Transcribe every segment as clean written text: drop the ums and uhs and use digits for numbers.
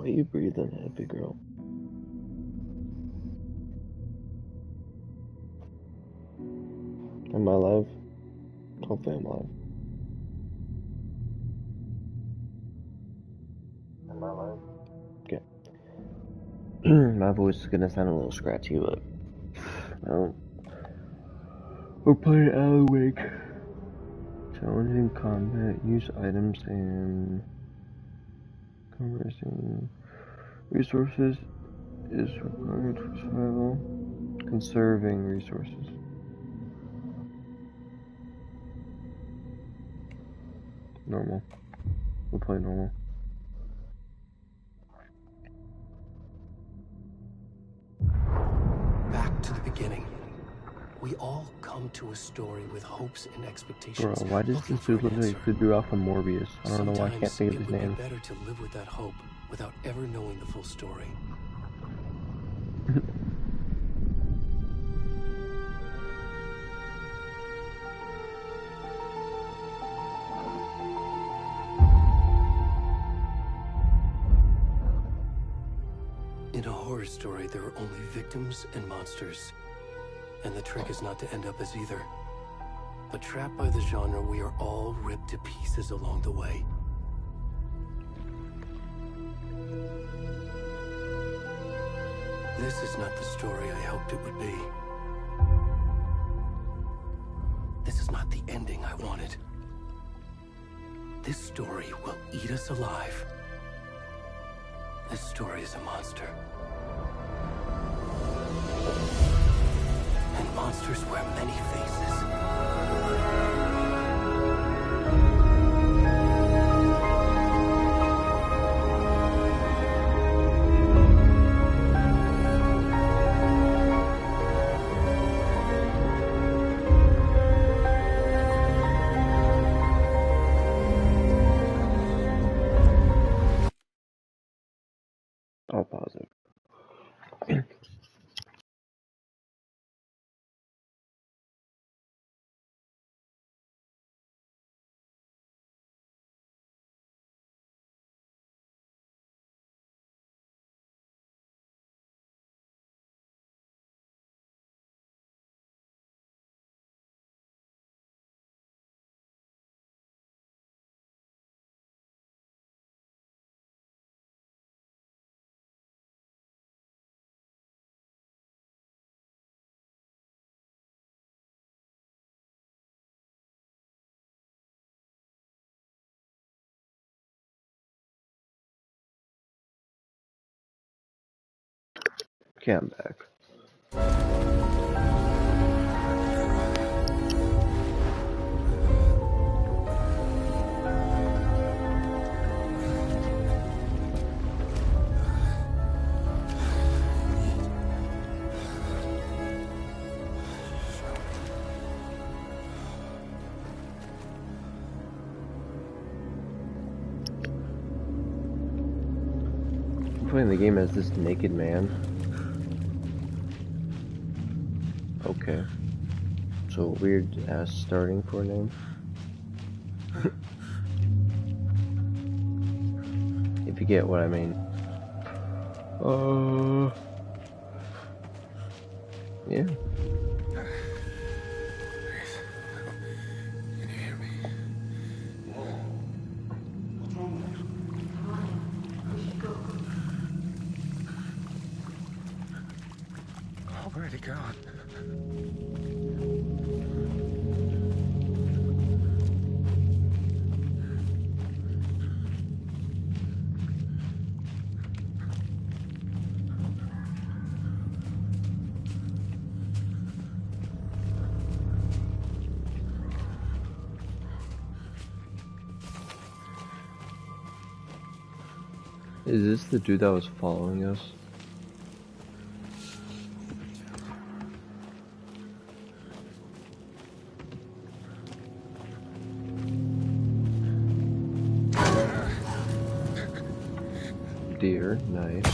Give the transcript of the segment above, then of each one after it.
Why are you breathing heavy, girl? Am I alive? Hopefully I'm alive. Am I alive? Okay. My voice is gonna sound a little scratchy, but we're playing Alan Wake. Challenging combat, use items, and conversing. Resources is required for survival. Conserving resources. Normal. We'll play normal. Back to the beginning. We all come to a story with hopes and expectations. Bro, why does this dude look like the dude off of Morbius? I don't know why I can't think of his name. It would be better to live with that hope without ever knowing the full story. In a horror story, there are only victims and monsters. And the trick is not to end up as either. But trapped by the genre, we are all ripped to pieces along the way. This is not the story I hoped it would be. This is not the ending I wanted. This story will eat us alive. This story is a monster. And monsters wear many faces. I'll pause it. Okay, I'm back. I'm playing the game as this naked man. Okay. So weird ass starting for a name. If you get what I mean. Yeah. Can you hear me? What's wrong? We should go. Oh, where'd he gone? Is this the dude that was following us? Deer, nice.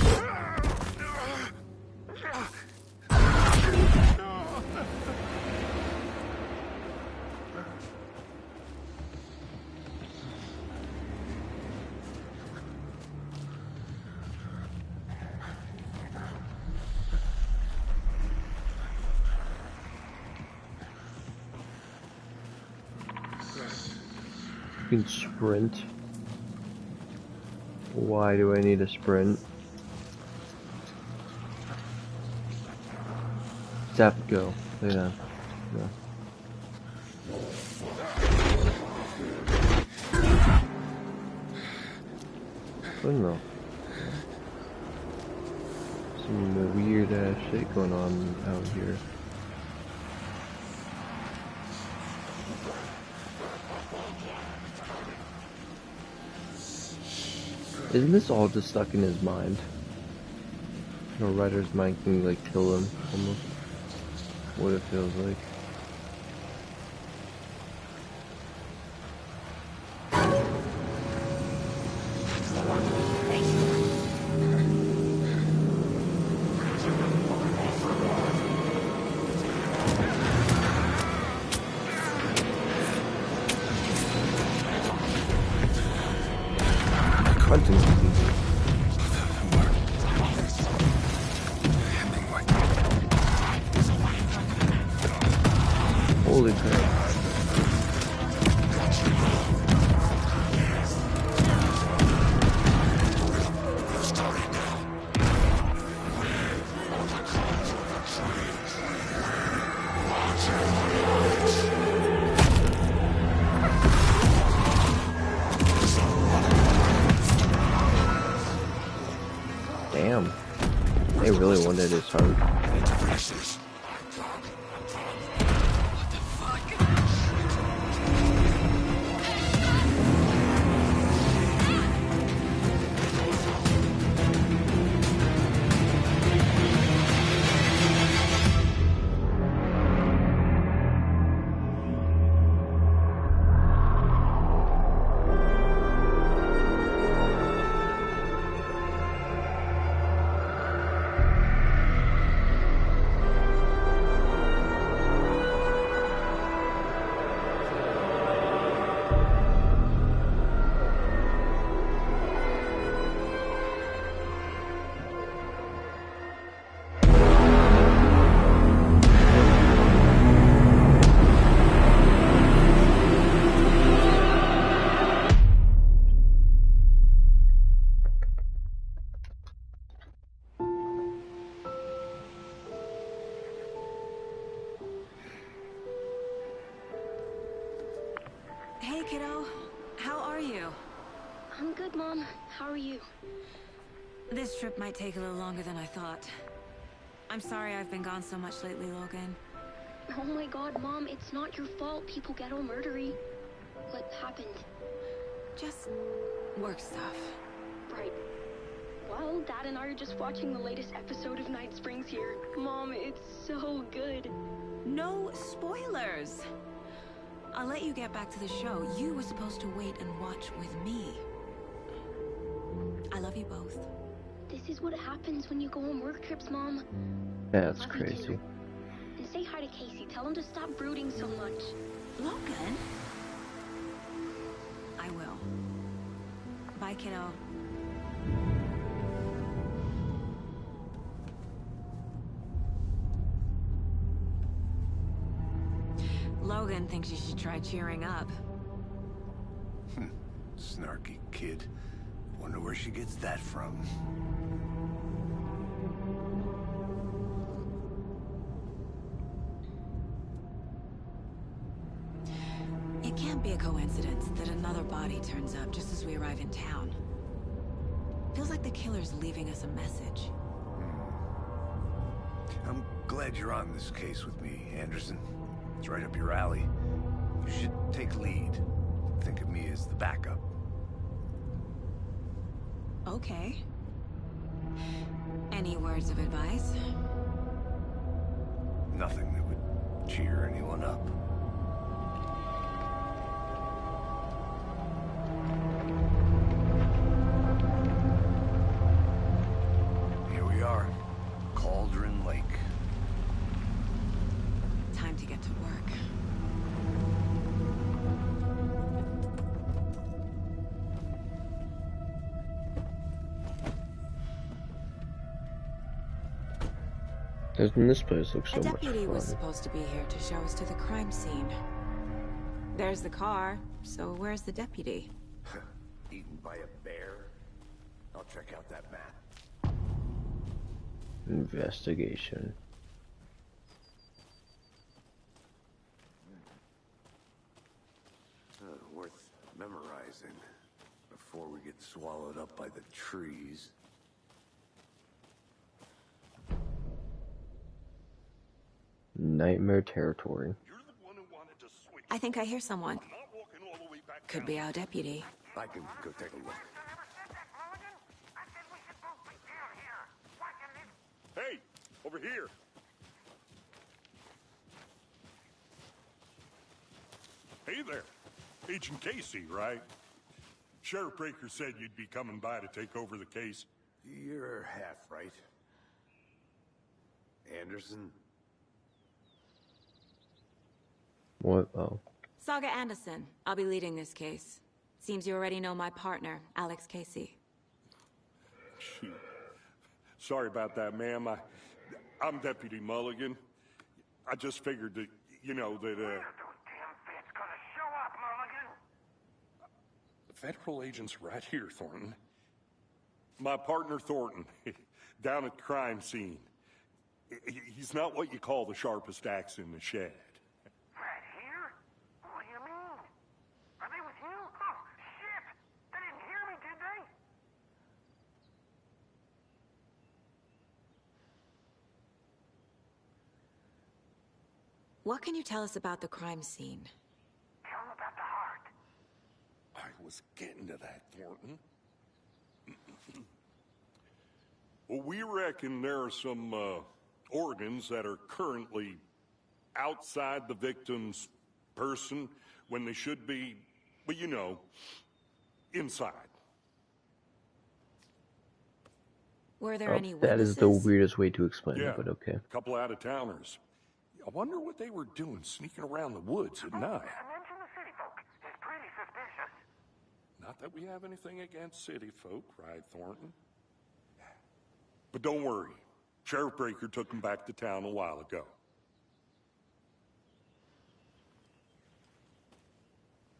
can sprint. Why do I need a sprint? Zap, go. Lay down. No. What no? Some weird ass shit going on out here. Isn't this all just stuck in his mind? No writer's mind can like kill him almost. What it feels like. Holy crap. Damn. They really wanted his heart. Hey, kiddo. How are you? I'm good, Mom. How are you? This trip might take a little longer than I thought. I'm sorry I've been gone so much lately, Logan. Oh my god, Mom, it's not your fault people get all murdery. What happened? Just work stuff. Right. Well, Dad and I are just watching the latest episode of Night Springs here. Mom, it's so good. No spoilers! I'll let you get back to the show. You were supposed to wait and watch with me. I love you both. This is what happens when you go on work trips, Mom. That's Love you crazy. too. And say hi to Casey. Tell him to stop brooding so much. Logan? I will. Bye, kiddo. Logan thinks you should try cheering up. Snarky kid. Wonder where she gets that from. It can't be a coincidence that another body turns up just as we arrive in town. Feels like the killer's leaving us a message. I'm glad you're on this case with me, Anderson. It's right up your alley. You should take lead. Think of me as the backup. Okay. Any words of advice? Nothing that would cheer anyone up. Here we are. Cauldron Lake. Time to get to work. Doesn't this place look so A much deputy was fun? supposed to be here to show us to the crime scene. There's the car, so where's the deputy? Eaten by a bear? I'll check out that map. Investigation. Worth memorizing before we get swallowed up by the trees. Nightmare territory. I think I hear someone. Could be our deputy. I can go take a look. Hey, over here. Hey there. Agent Casey, right? Sheriff Breaker said you'd be coming by to take over the case. You're half right. Anderson? What? Oh. Saga Anderson. I'll be leading this case. Seems you already know my partner, Alex Casey. Shoot. Sorry about that, ma'am. I'm Deputy Mulligan. I just figured that, you know, that, the federal agent's right here, Thornton. My partner, Thornton, down at the crime scene. He's not what you call the sharpest axe in the shed. Right here? What do you mean? Are they with you? Oh, shit! They didn't hear me, did they? What can you tell us about the crime scene? Tell them about the heart. I was getting to that, Thornton. Well, we reckon there are some, organs that are currently outside the victim's person when they should be, well, you know, inside. Were there any That witnesses? is the weirdest way to explain Yeah, it, but okay. a couple out-of-towners. I wonder what they were doing sneaking around the woods at night. Mention the city folk. It's pretty suspicious. Not that we have anything against city folk, right, Thornton? But don't worry. Sheriff Breaker took them back to town a while ago.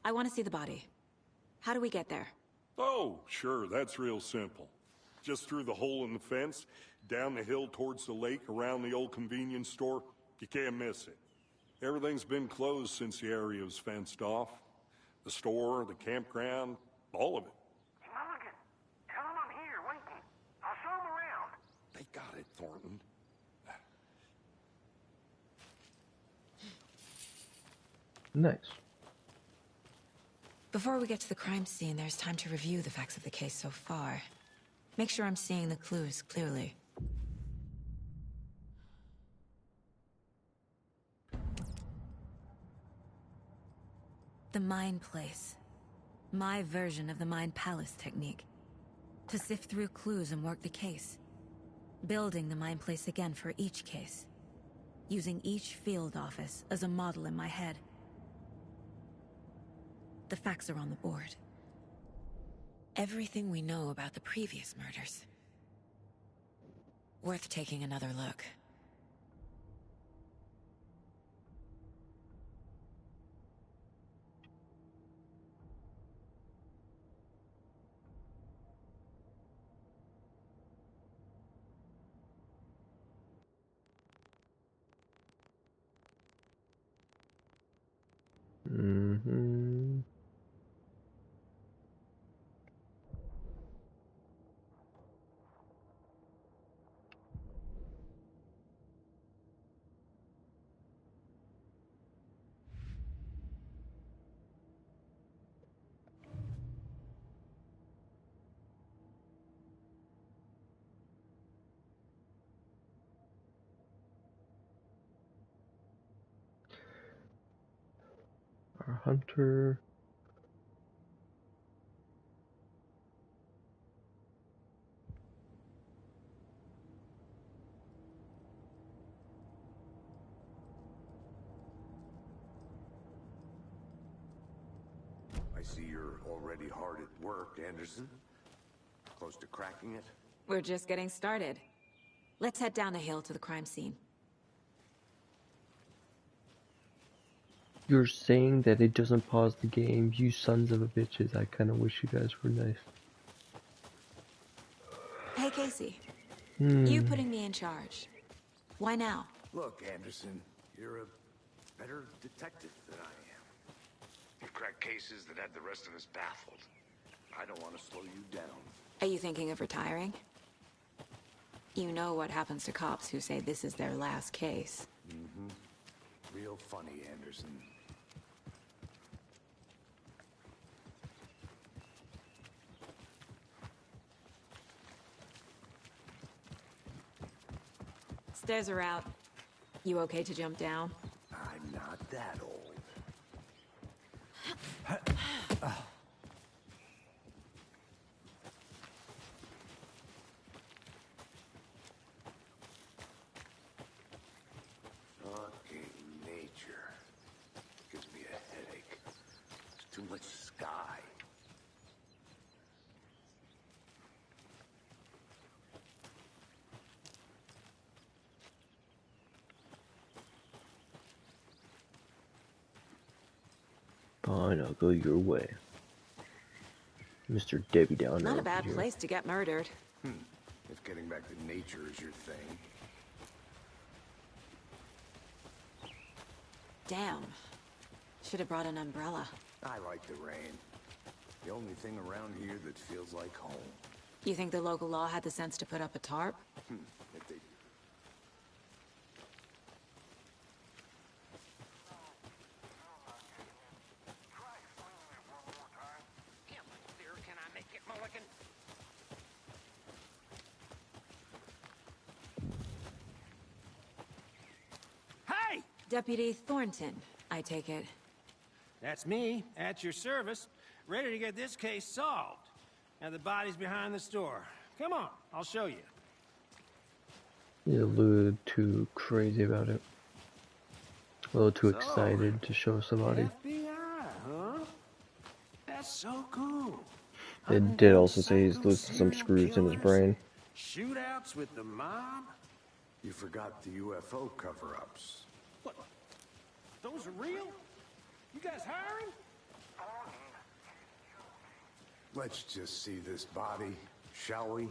I want to see the body. How do we get there? Oh, sure, that's real simple. Just through the hole in the fence, down the hill towards the lake, around the old convenience store. You can't miss it. Everything's been closed since the area was fenced off. The store, the campground, all of it. Mulligan, tell them I'm here waiting. I'll show them around. They got it, Thornton. Nice. Before we get to the crime scene, there's time to review the facts of the case so far. Make sure I'm seeing the clues clearly. The Mind Place. My version of the Mind Palace technique. To sift through clues and work the case. Building the Mind Place again for each case. Using each field office as a model in my head. The facts are on the board. Everything we know about the previous murders. Worth taking another look. Mm-hmm. Our hunter. I see you're already hard at work, Anderson. Close to cracking it? We're just getting started. Let's head down the hill to the crime scene. You're saying that it doesn't pause the game, you sons of a bitches. I kind of wish you guys were nice. Hey, Casey. You putting me in charge. Why now? Look, Anderson, you're a better detective than I am. You've cracked cases that had the rest of us baffled. I don't want to slow you down. Are you thinking of retiring? You know what happens to cops who say this is their last case. Real funny, Anderson. Stairs are out. You okay to jump down? I'm not that old. Fucking nature. Gives me a headache. There's too much sky. Fine, I'll go your way. Mr. Debbie Downer. Not a over bad here. place to get murdered. If getting back to nature is your thing. Damn. Should have brought an umbrella. I like the rain. The only thing around here that feels like home. You think the local law had the sense to put up a tarp? If they... Can I make it, Mulligan? Hey! Deputy Thornton, I take it. That's me, at your service, ready to get this case solved. Now the body's behind the store. Come on, I'll show you. He's a little too crazy about it. A little too excited to show somebody. FBI, huh? That's so cool. It did also say he's losing some screws in his brain. Shootouts with the mob? You forgot the UFO cover-ups. What? Those are real? You guys hiring? Let's just see this body, shall we?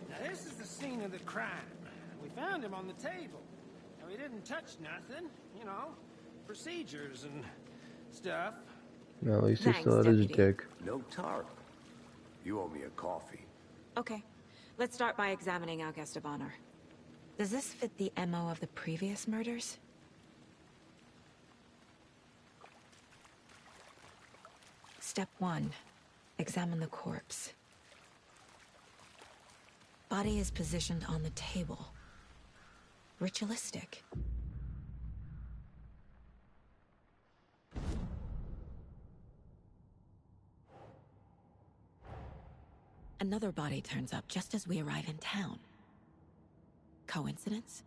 Now this is the scene of the crime. We found him on the table. Now he didn't touch nothing, you know, procedures and stuff. No, at least he Thanks, still had his Deputy. dick. No tarp. You owe me a coffee. Okay. Let's start by examining our guest of honor. Does this fit the MO of the previous murders? Step 1. Examine the corpse. Body is positioned on the table. Ritualistic. Another body turns up just as we arrive in town. Coincidence?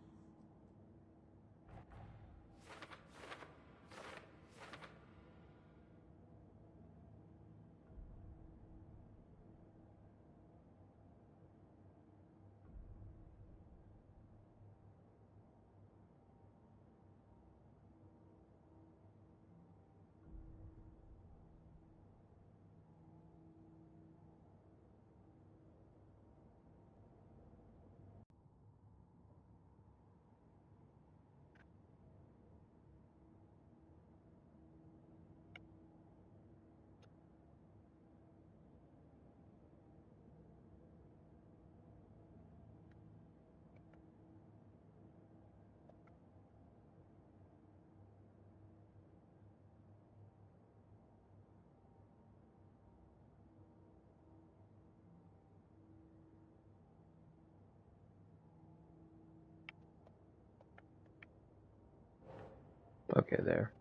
Okay, there.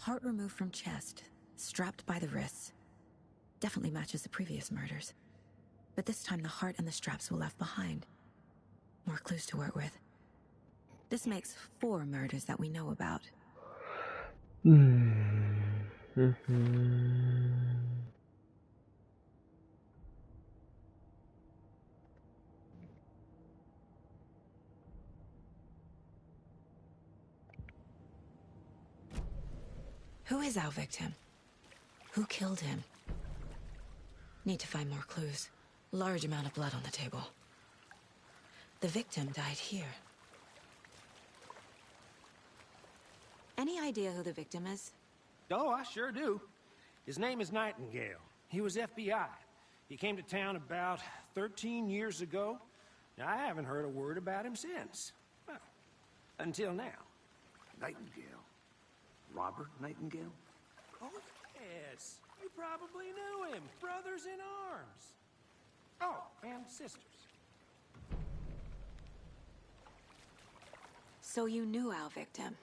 Heart removed from chest, strapped by the wrists. Definitely matches the previous murders. But this time the heart and the straps were left behind. More clues to work with. This makes 4 murders that we know about. Who is our victim? Who killed him? Need to find more clues. Large amount of blood on the table. The victim died here. Any idea who the victim is? Oh, I sure do. His name is Nightingale. He was FBI. He came to town about 13 years ago. Now, I haven't heard a word about him since. Well, until now. Nightingale? Robert Nightingale? Oh, yes. You probably knew him. Brothers in arms. Oh, and sisters. So you knew our victim?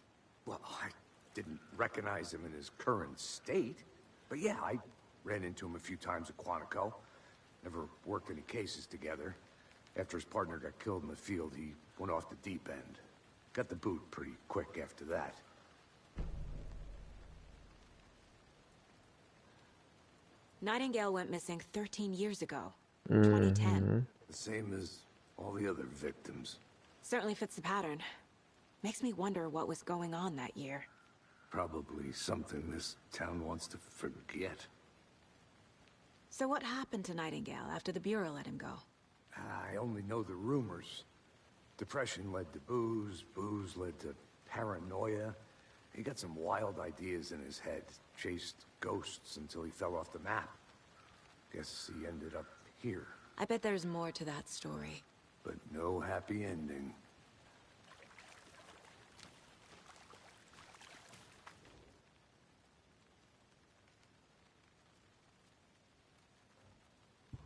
Well, I didn't recognize him in his current state. But yeah, I ran into him a few times at Quantico. Never worked any cases together. After his partner got killed in the field, he went off the deep end. Got the boot pretty quick after that. Nightingale went missing 13 years ago. 2010. The same as all the other victims. Certainly fits the pattern. Makes me wonder what was going on that year. Probably something this town wants to forget. So what happened to Nightingale after the Bureau let him go? I only know the rumors. Depression led to booze, booze led to paranoia. He got some wild ideas in his head, chased ghosts until he fell off the map. Guess he ended up here. I bet there's more to that story. But no happy ending.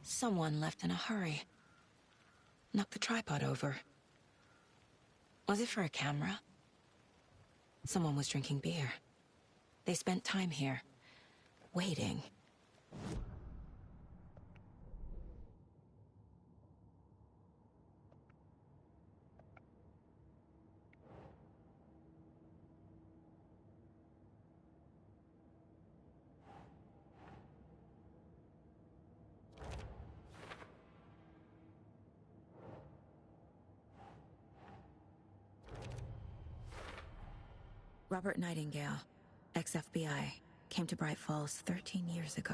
Someone left in a hurry. Knocked the tripod over. Was it for a camera? Someone was drinking beer. They spent time here, waiting. Robert Nightingale, ex-FBI, came to Bright Falls 13 years ago.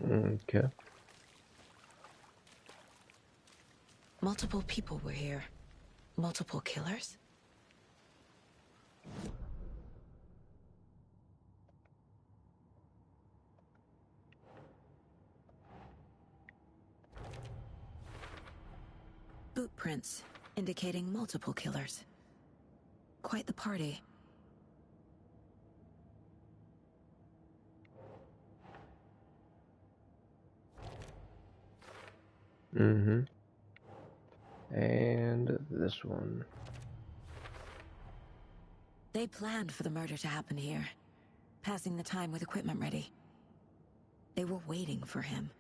Okay. Multiple people were here. Multiple killers? Boot prints, indicating multiple killers. Quite the party. And this one. They planned for the murder to happen here, passing the time with equipment ready. They were waiting for him.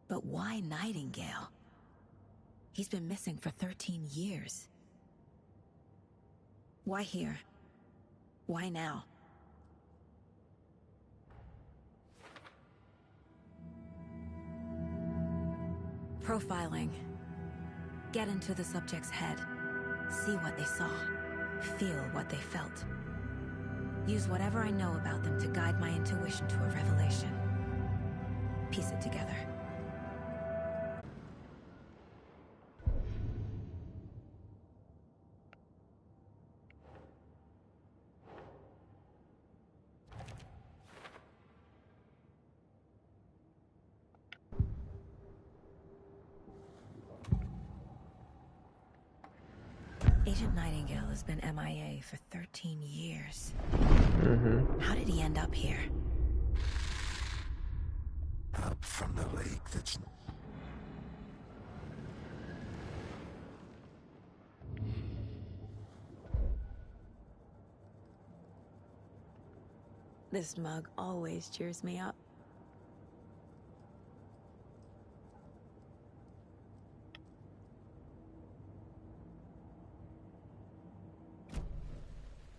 But why Nightingale? He's been missing for 13 years. Why here? Why now? Profiling. Get into the subject's head. See what they saw. Feel what they felt. Use whatever I know about them to guide my intuition to a revelation. Piece it together. Agent Nightingale has been MIA for 13 years. How did he end up here? Up from the lake that's... This mug always cheers me up.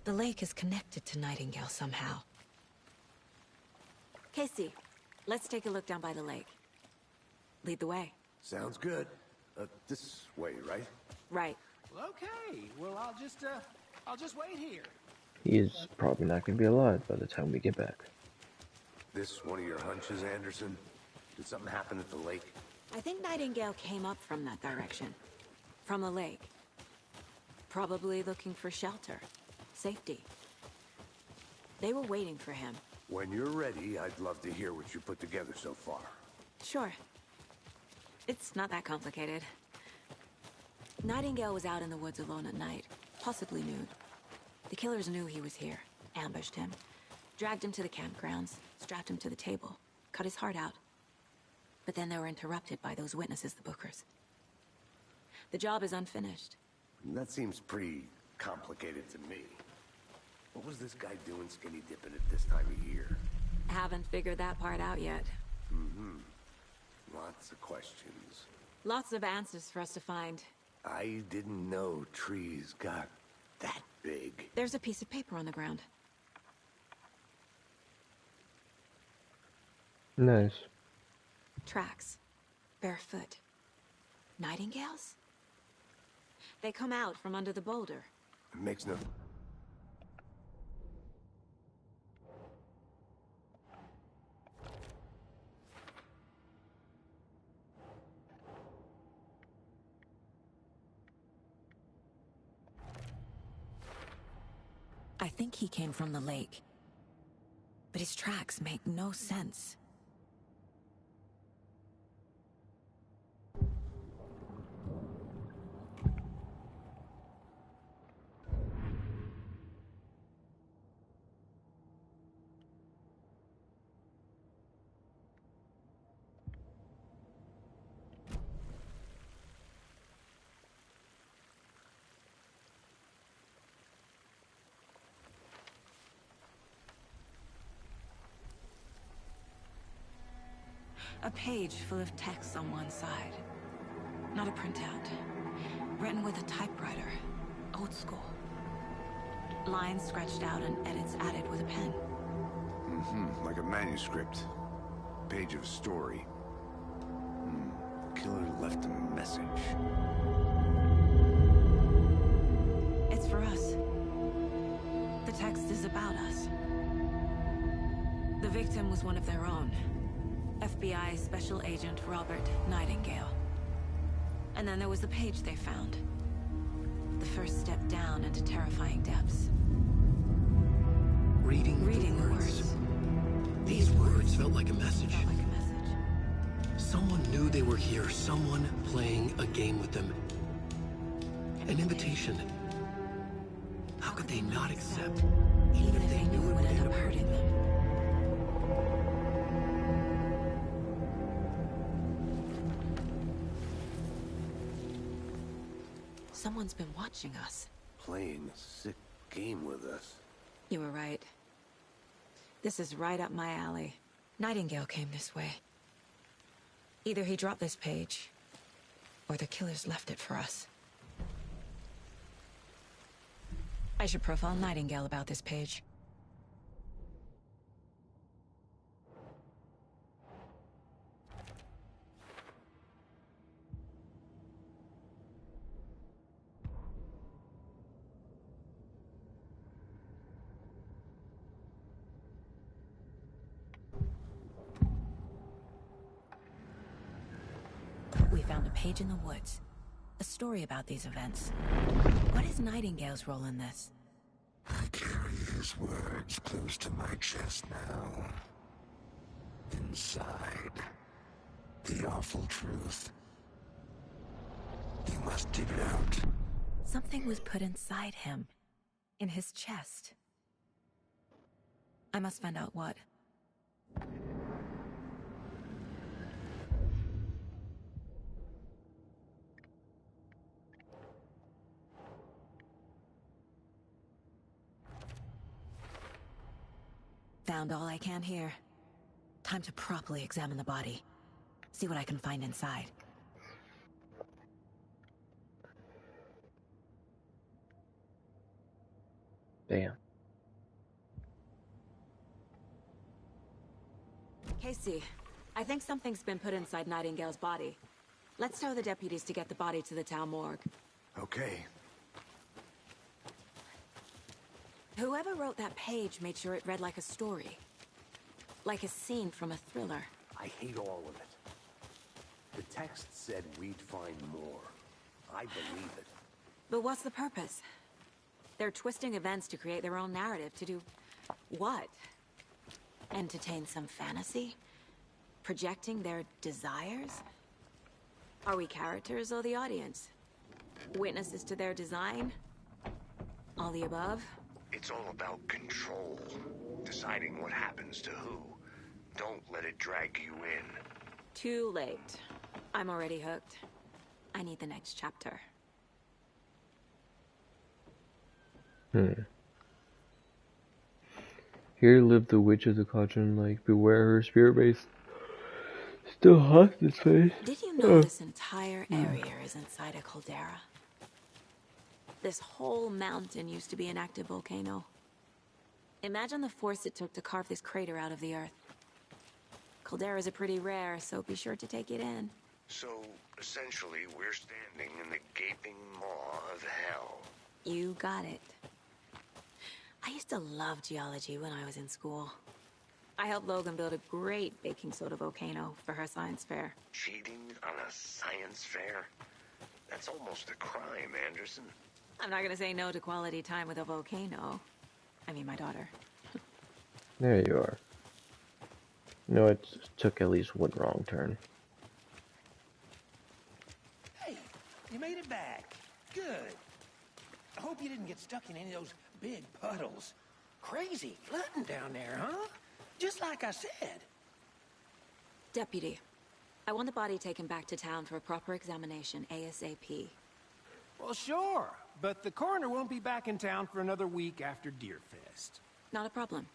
The lake is connected to Nightingale somehow. Casey, let's take a look down by the lake. Lead the way. Sounds good. This way, right? Right. Well, okay. Well, I'll just wait here. He is probably not going to be alive by the time we get back. This one of your hunches, Anderson? Did something happen at the lake? I think Nightingale came up from that direction. From the lake. Probably looking for shelter. Safety. They were waiting for him. When you're ready, I'd love to hear what you put together so far. Sure. It's not that complicated. Nightingale was out in the woods alone at night, possibly nude. The killers knew he was here, ambushed him, dragged him to the campgrounds, strapped him to the table, cut his heart out. But then they were interrupted by those witnesses, the Bookers. The job is unfinished. That seems pretty complicated to me. What was this guy doing skinny dipping at this time of year? Haven't figured that part out yet. Lots of questions. Lots of answers for us to find. I didn't know trees got that big. There's a piece of paper on the ground. Nice. Tracks. Barefoot. Nightingales? They come out from under the boulder. It makes no... I think he came from the lake. But his tracks make no sense. A page full of text on one side. Not a printout. Written with a typewriter. Old school. Lines scratched out and edits added with a pen. Like a manuscript. Page of a story. Killer left him a message. It's for us. The text is about us. The victim was one of their own. FBI Special Agent Robert Nightingale. And then there was the page they found. The first step down into terrifying depths. Reading the words. These words felt like a message. Felt like a message. Someone knew they were here. Someone playing a game with them. An invitation. How could they not accept? Even if they knew it would end up hurting them. Someone's been watching us. Playing a sick game with us. You were right. This is right up my alley. Nightingale came this way. Either he dropped this page, or the killers left it for us. I should profile Nightingale about this page. We found a page in the woods. A story about these events. What is Nightingale's role in this? I carry his words close to my chest now. Inside, the awful truth. You must dig it out. Something was put inside him. In his chest. I must find out what. Found all I can here. Time to properly examine the body. See what I can find inside. Damn. Casey, I think something's been put inside Nightingale's body. Let's tell the deputies to get the body to the town morgue. Okay. Whoever wrote that page made sure it read like a story. Like a scene from a thriller. I hate all of it. The text said we'd find more. I believe it. But what's the purpose? They're twisting events to create their own narrative to do... what? Entertain some fantasy? Projecting their desires? Are we characters or the audience? Witnesses to their design? All the above? It's all about control. Deciding what happens to who. Don't let it drag you in. Too late. I'm already hooked. I need the next chapter. Here lived the witch of the Cauldron Lake. Beware her spirit base still haunts this place. Did you know this entire area is inside a caldera? This whole mountain used to be an active volcano. Imagine the force it took to carve this crater out of the earth. Calderas are pretty rare, so be sure to take it in. So, essentially, we're standing in the gaping maw of hell. You got it. I used to love geology when I was in school. I helped Logan build a great baking soda volcano for her science fair. Cheating on a science fair? That's almost a crime, Anderson. I'm not gonna say no to quality time with a volcano. I mean, my daughter. There you are. No, it took at least one wrong turn. Hey, you made it back. Good. I hope you didn't get stuck in any of those big puddles. Crazy flooding down there, huh? Just like I said. Deputy, I want the body taken back to town for a proper examination ASAP. Well, sure, but the coroner won't be back in town for another week after Deerfest. Not a problem.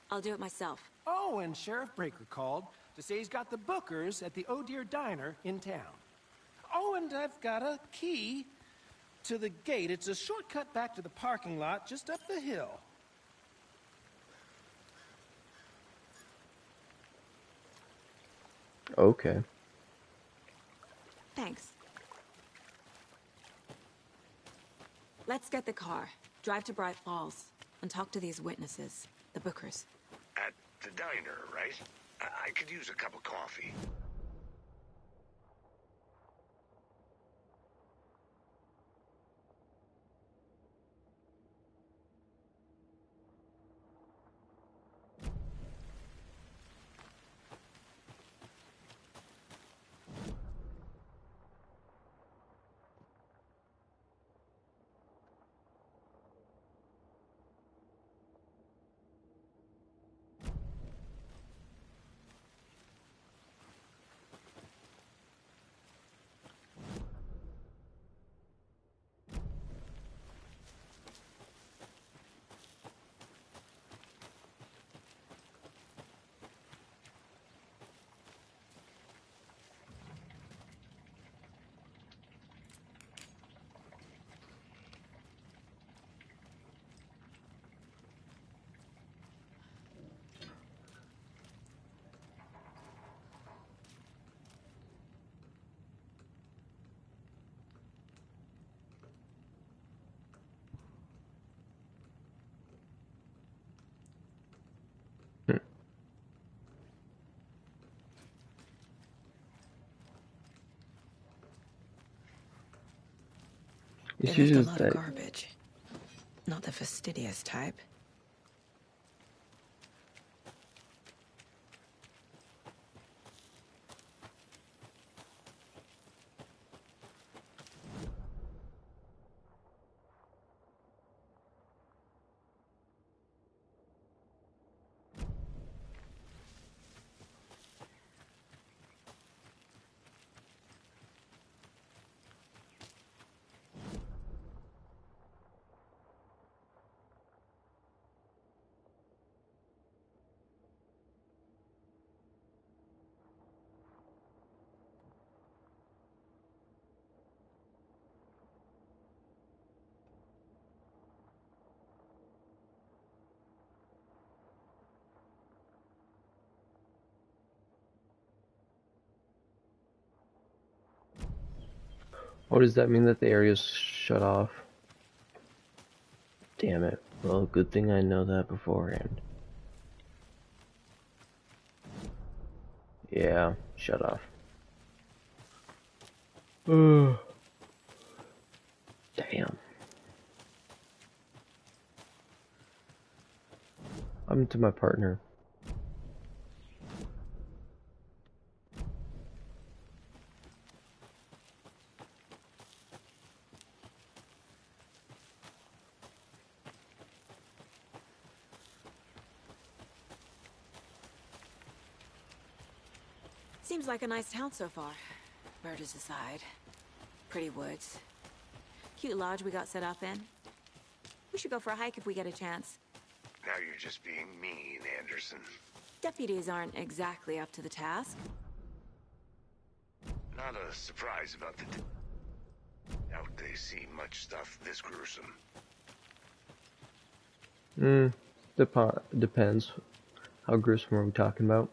I'll do it myself. Oh, and Sheriff Breaker called to say he's got the Bookers at the Oh Dear Diner in town. Oh, and I've got a key to the gate. It's a shortcut back to the parking lot just up the hill. Okay. Thanks. Let's get the car, drive to Bright Falls, and talk to these witnesses, the Bookers. At the diner, right? I could use a cup of coffee. It's They left a just lot that of garbage. Not the fastidious type. Oh, does that mean that the area's shut off? Damn it. Well, good thing I know that beforehand. Yeah, shut off. Damn. I'm to my partner. Seems like a nice town so far. Murders aside. Pretty woods. Cute lodge we got set up in. We should go for a hike if we get a chance. Now you're just being mean, Anderson. Deputies aren't exactly up to the task. Not a surprise about the... Doubt they see much stuff this gruesome. Depends. How gruesome are we talking about?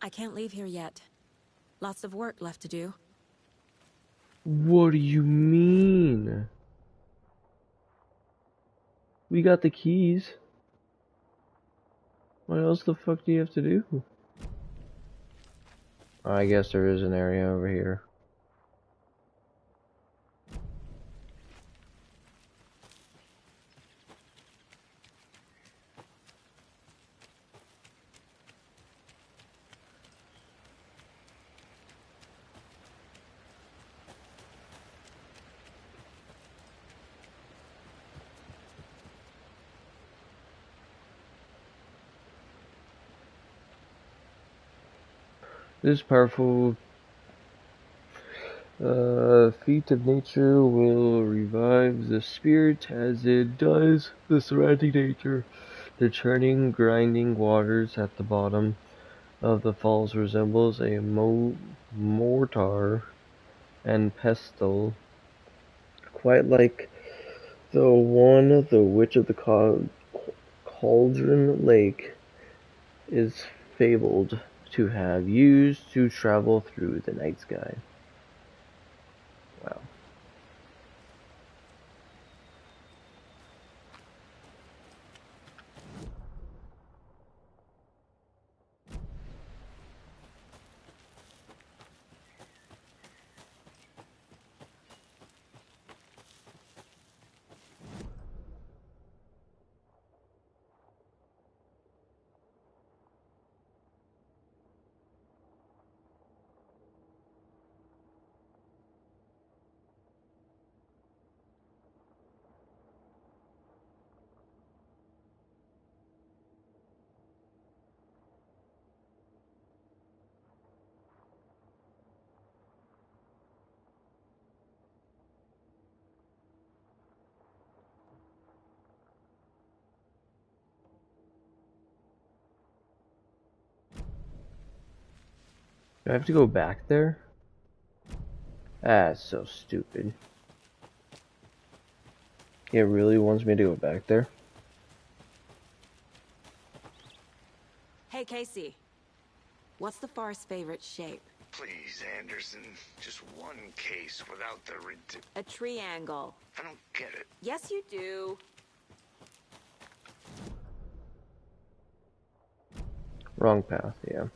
I can't leave here yet. Lots of work left to do. What do you mean? We got the keys. What else the fuck do you have to do? I guess there is an area over here. This powerful feat of nature will revive the spirit as it does the surrounding nature. The churning, grinding waters at the bottom of the falls resembles a mortar and pestle, quite like the one the Witch of the Cauldron Lake is fabled to have used to travel through the night sky. Wow. Do I have to go back there? That's so stupid. It really wants me to go back there? Hey, Casey. What's the forest's favorite shape? Please, Anderson. Just one case without the A triangle. I don't get it. Yes, you do. Wrong path, yeah.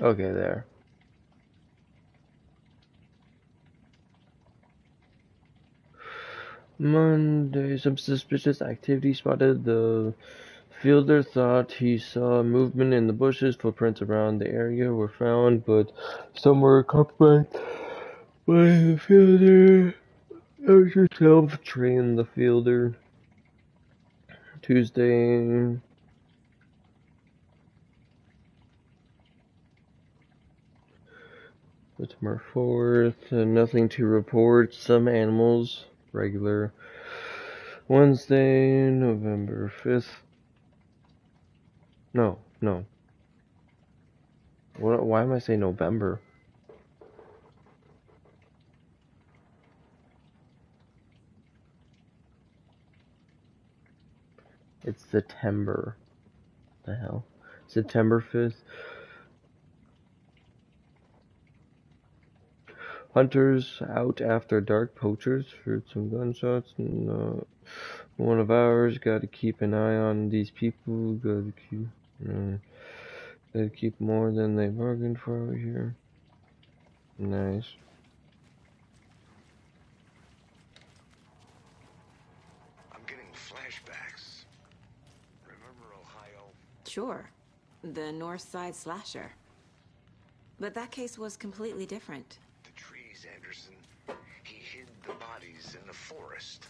Okay, there. Monday, some suspicious activity spotted. The fielder thought he saw movement in the bushes. Footprints around the area were found, but some were compromised by the fielder. Herself trained the fielder. Tuesday. September 4th. Nothing to report. Some animals. Regular. Wednesday, November 5th. No. Why am I saying November? It's September. The hell? September 5th. Hunters out after dark. Poachers heard some gunshots. One of ours. Got to keep an eye on these people. Got to keep more than they bargained for over here. Nice. I'm getting flashbacks. Remember Ohio? Sure. The North Side slasher. But that case was completely different. The trees, Anderson. He hid the bodies in the forest.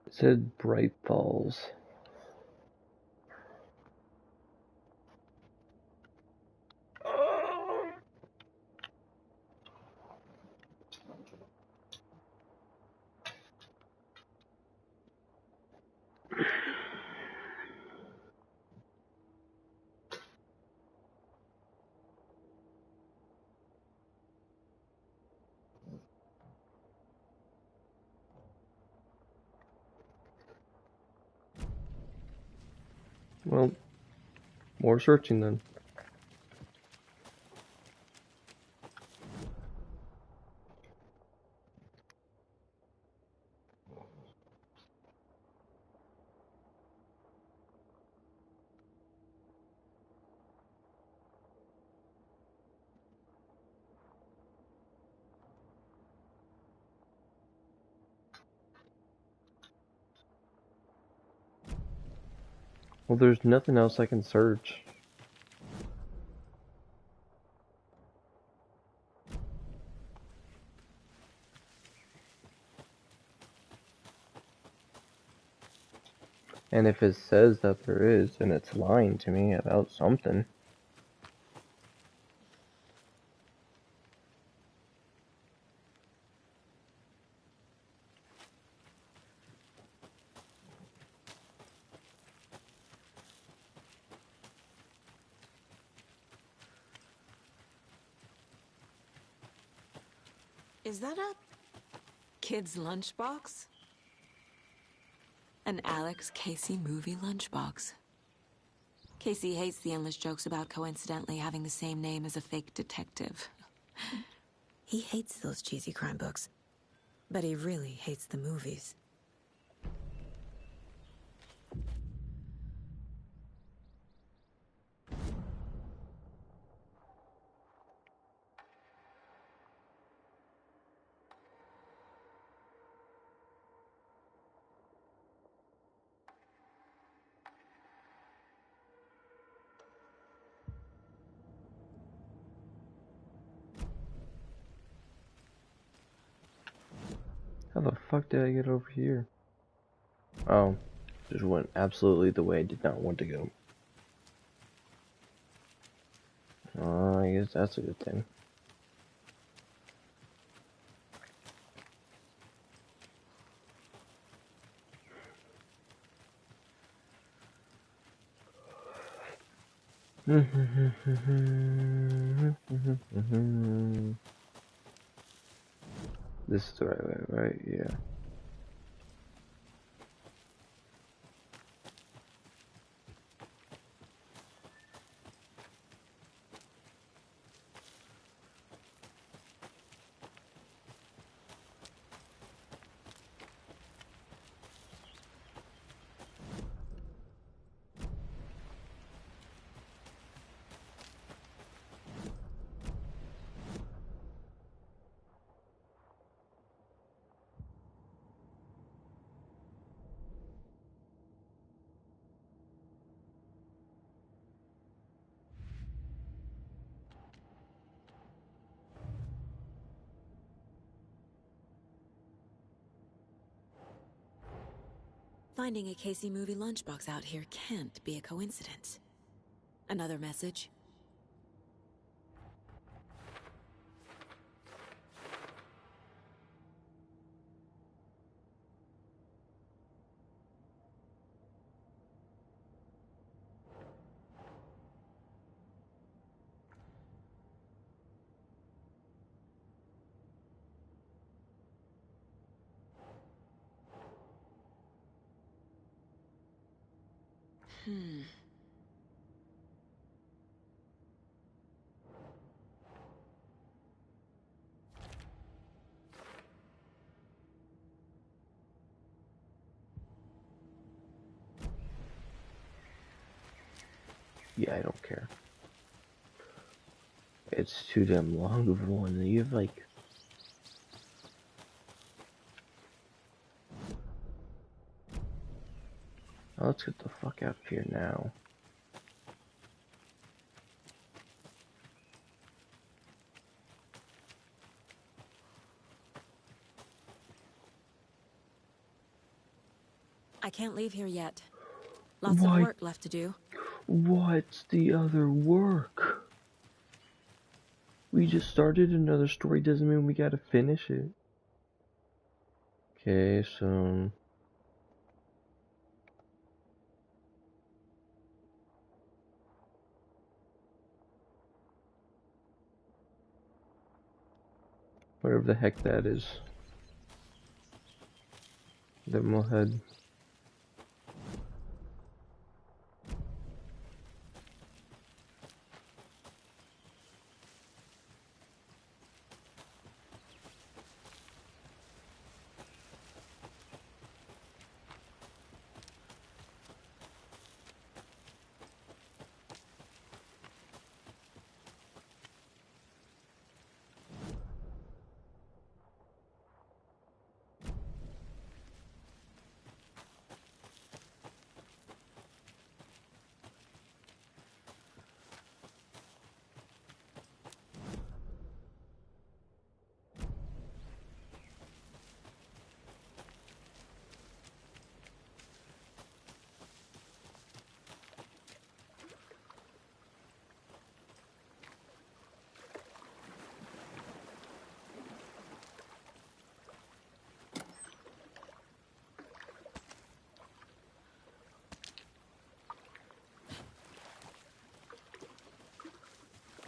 It said Bright Falls. Well, more searching then. Well, there's nothing else I can search. And if it says that there is, then it's lying to me about something. Is that a kid's lunchbox? An Alex Casey movie lunchbox. Casey hates the endless jokes about coincidentally having the same name as a fake detective. He hates those cheesy crime books, but he really hates the movies. How the fuck did I get over here? Oh, just went absolutely the way I did not want to go. I guess that's a good thing. This is the right way, right? Yeah. Finding a Casey movie lunchbox out here can't be a coincidence. Another message? Yeah, I don't care. It's too damn long of one. You have like... Oh, let's get the fuck out of here now. I can't leave here yet. Lots Why? of work left to do. What's the other work? We just started another story, doesn't mean we gotta finish it. Okay, so... whatever the heck that is. Then we'll head...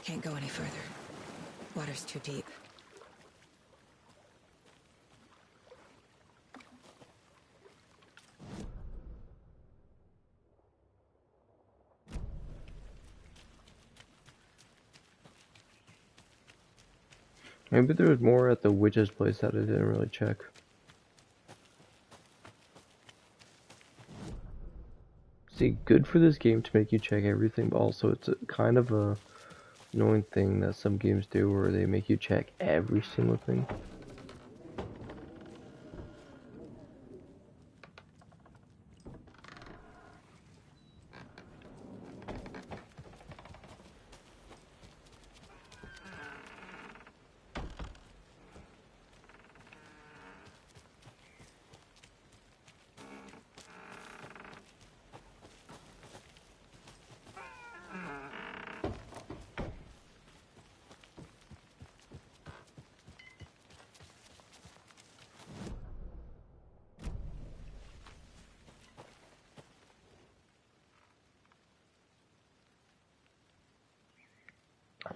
Can't go any further. Water's too deep. Maybe there was more at the witch's place that I didn't really check. See, good for this game to make you check everything, but also it's a kind of a annoying thing that some games do where they make you check every single thing.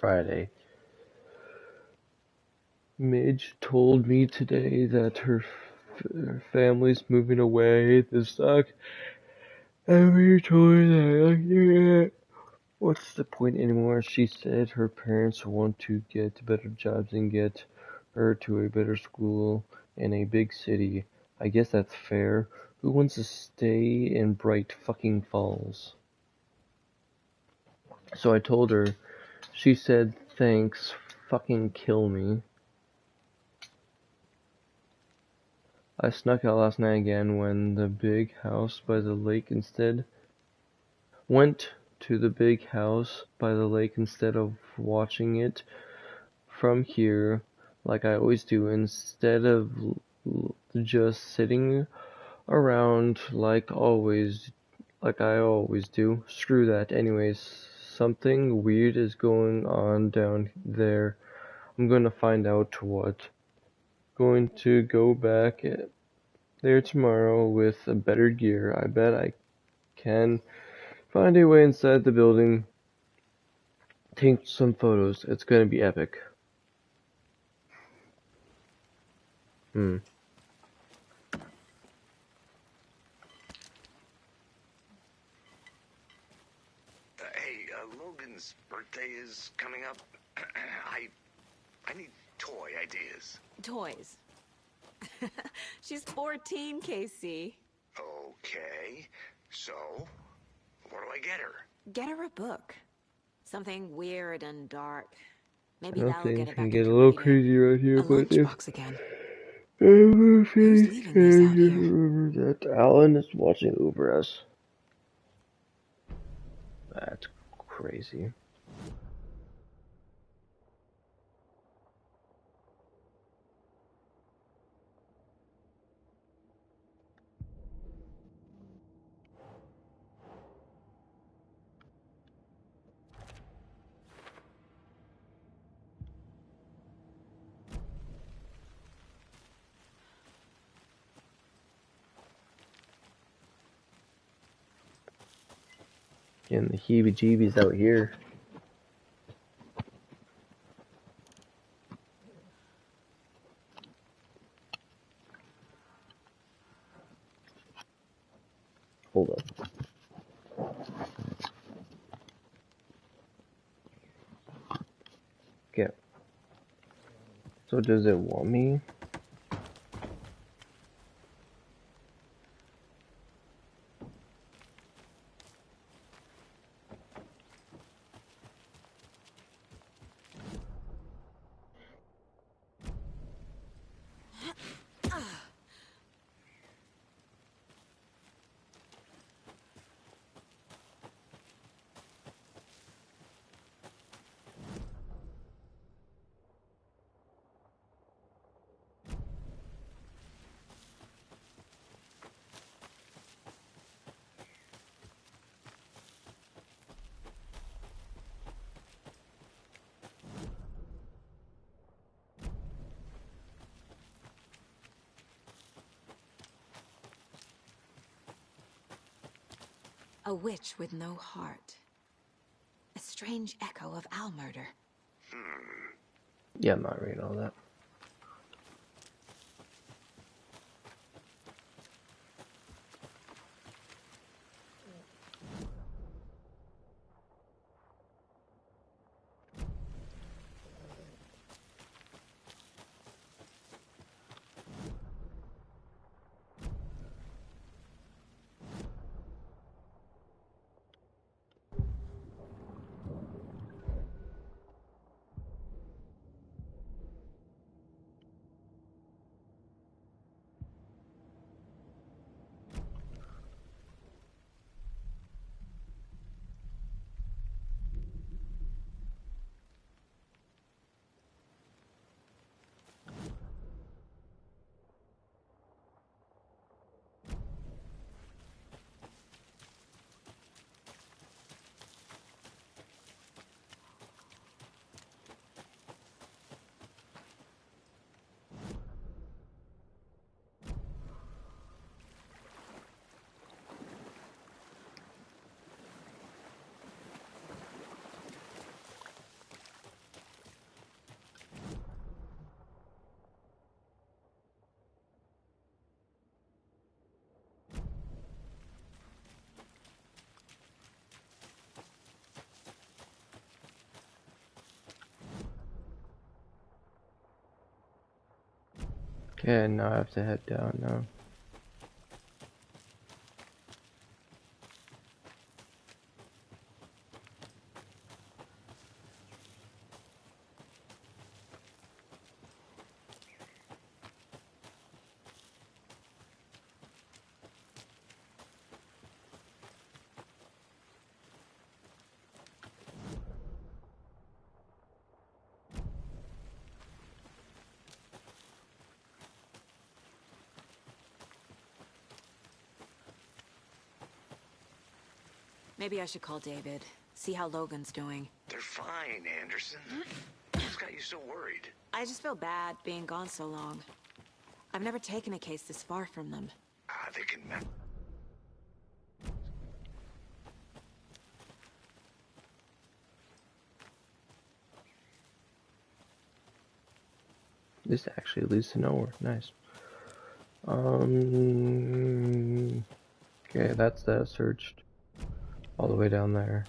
Friday. Midge told me today that her family's moving away. The stock every toy that I get. What's the point anymore? She said her parents want to get better jobs and get her to a better school in a big city. I guess that's fair. Who wants to stay in Bright fucking Falls? So I told her. She said thanks, fucking kill me. I snuck out last night again when the big house by the lake instead went to the big house by the lake instead of watching it from here like I always do, instead of just sitting around like I always do. Screw that. Anyways, something weird is going on down there. I'm gonna find out what. Going to go back there tomorrow with better gear. I bet I can find a way inside the building. Take some photos. It's gonna be epic. Hey, Logan's birthday is coming up. I need toy ideas. Toys. She's 14, Casey. Okay, so what do I get her? Get her a book. Something weird and dark. I Maybe don't that'll think get it her can back get a into little reading. crazy right here, A but if lunchbox again. ever Who's feeling leaving this out here? remember that Alan is watching over us. That's crazy. Getting the heebie-jeebies out here. Hold up. Okay. So does it want me? A witch with no heart. A strange echo of Al murder. Yeah, I'm not reading all that. Okay, now I have to head down now. Maybe I should call David, see how Logan's doing. They're fine, Anderson. What's got you so worried? I just feel bad being gone so long. I've never taken a case this far from them. They can... This actually leads to nowhere. Nice. Okay, that's that searched. All the way down there.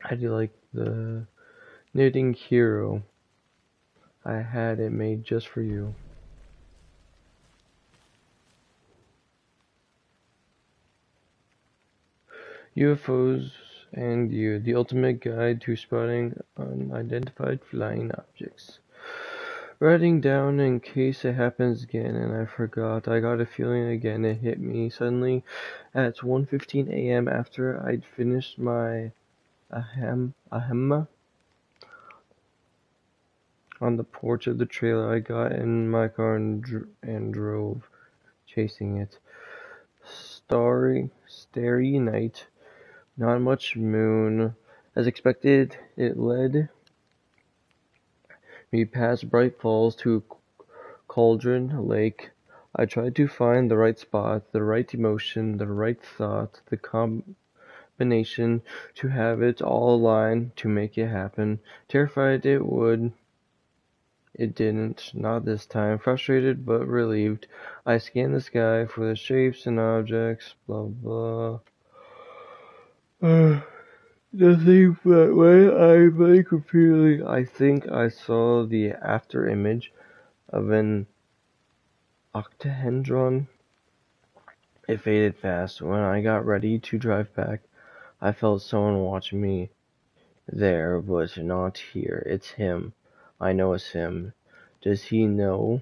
How do you like the knitting hero? I had it made just for you. UFOs and you, the ultimate guide to spotting unidentified flying objects. Writing down in case it happens again, and I forgot. I got a feeling again. It hit me suddenly at 1:15 a.m. after I'd finished my ahem on the porch of the trailer. I got in my car and drove, chasing it. Starry night, not much moon. As expected, it led me past Bright Falls to Cauldron Lake. I tried to find the right spot, the right emotion, the right thought, the combination to have it all align to make it happen. Terrified it would. It didn't, not this time. Frustrated but relieved, I scanned the sky for the shapes and objects, blah blah. Nothing but when I blink repeatedly, I think I saw the after image of an octahedron. It faded fast. When I got ready to drive back, I felt someone watching me. There, but not here. It's him. I know it's him. Does he know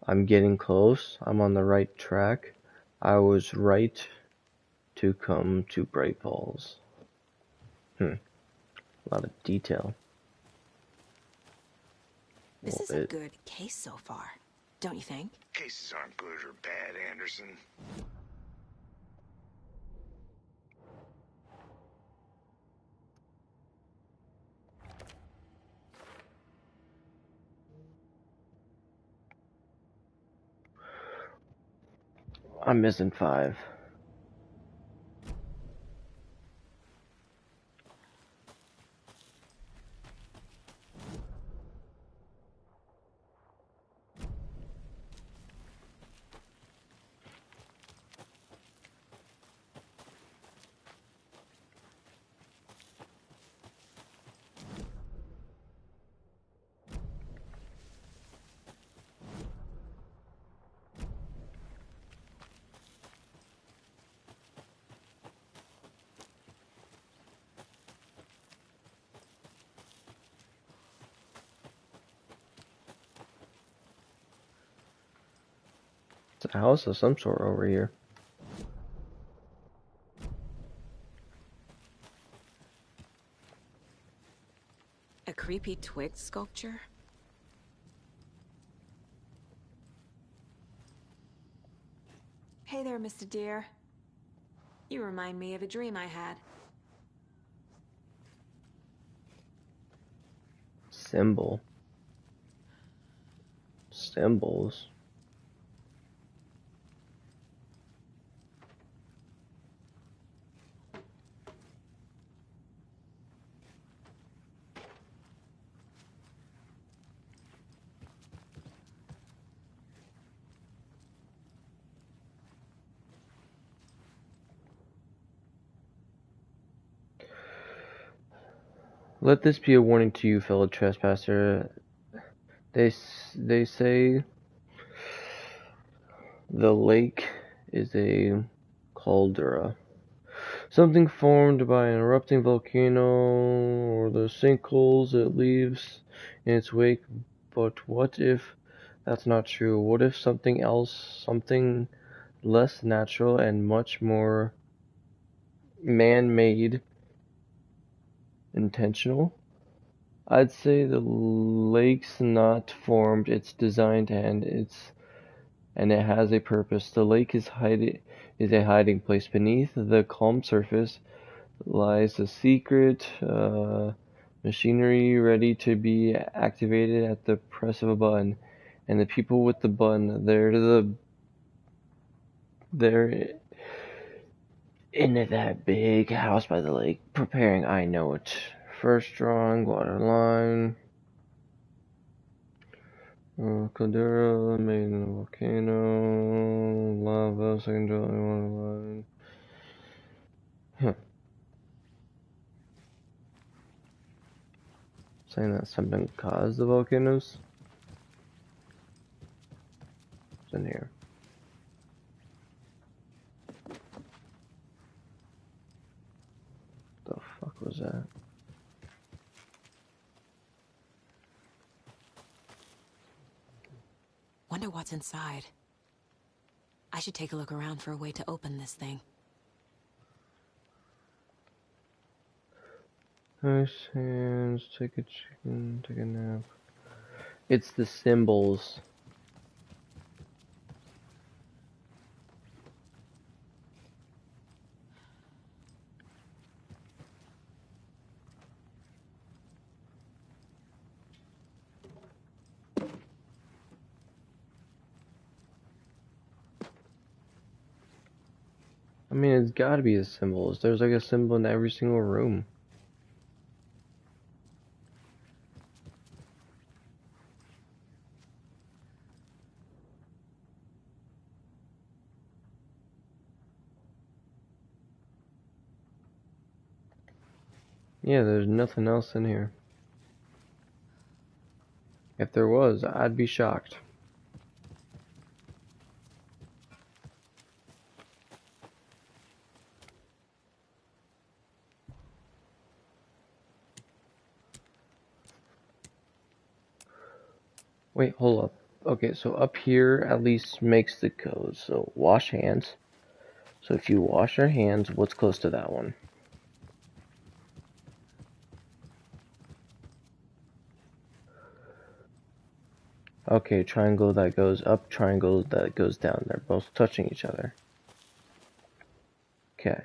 I'm getting close? I'm on the right track. I was right to come to Bright Falls. A lot of detail. This is a good case so far, don't you think? Cases aren't good or bad, Anderson. I'm missing 5. It's a house of some sort over here. A creepy twig sculpture? Hey there, Mr. Deer. You remind me of a dream I had. Symbol. Symbols. Let this be a warning to you, fellow trespasser. They say the lake is a caldera. Something formed by an erupting volcano or the sinkholes it leaves in its wake. But what if that's not true? What if something else, something less natural and much more man-made, intentional? I'd say the lake's not formed, it's designed, and it has a purpose. The lake is a hiding place. Beneath the calm surface lies a secret machinery ready to be activated at the press of a button. And the people with the button, they're in that big house by the lake, preparing. I know it. First drawing, water line. Caldera made in a volcano. Lava, second drawing, water line. Huh. Saying that something caused the volcanoes? What's in here? The fuck was that? Wonder what's inside. I should take a look around for a way to open this thing. Nice hands, take a chicken, take a nap. It's the symbols. I mean, it's gotta be the symbols. There's like a symbol in every single room. Yeah, there's nothing else in here. If there was, I'd be shocked. Wait, hold up. Okay, so up here at least makes the code. So wash hands. So if you wash your hands, what's close to that one? Okay, triangle that goes up, triangle that goes down. They're both touching each other. Okay.